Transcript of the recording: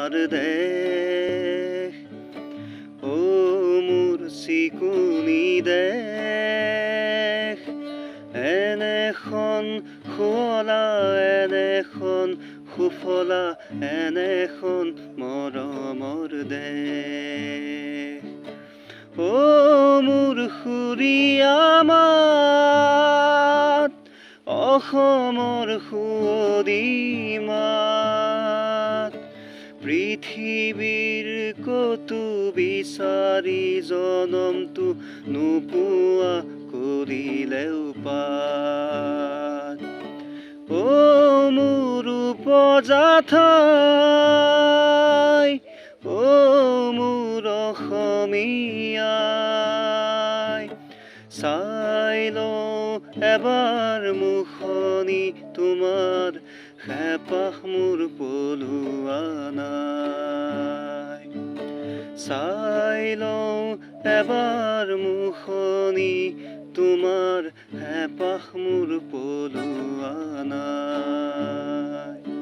আমাৰ দেশ ও মোৰ চিকুনি দেশ এনেখন শুৱলা এনেখন সুফলা এনেখন মৰমৰ দেশ ও মোৰ সুৰীয়া মাত অসমৰ সুৱদী মাত পৃথিৱীৰ কতো বিচাৰি জনমটো নোপোৱা কৰিলেও পাত ও মোৰ উপজা ঠাই ও মোৰ অসমীয়াই চাই লওঁ এবাৰ মুখনি তোমাৰ হেঁপাহ মোৰ পলোৱা নাই চাই লওঁ এবাৰ মুখনি তোমাৰ হেঁপাহ মোৰ পলোৱা নাই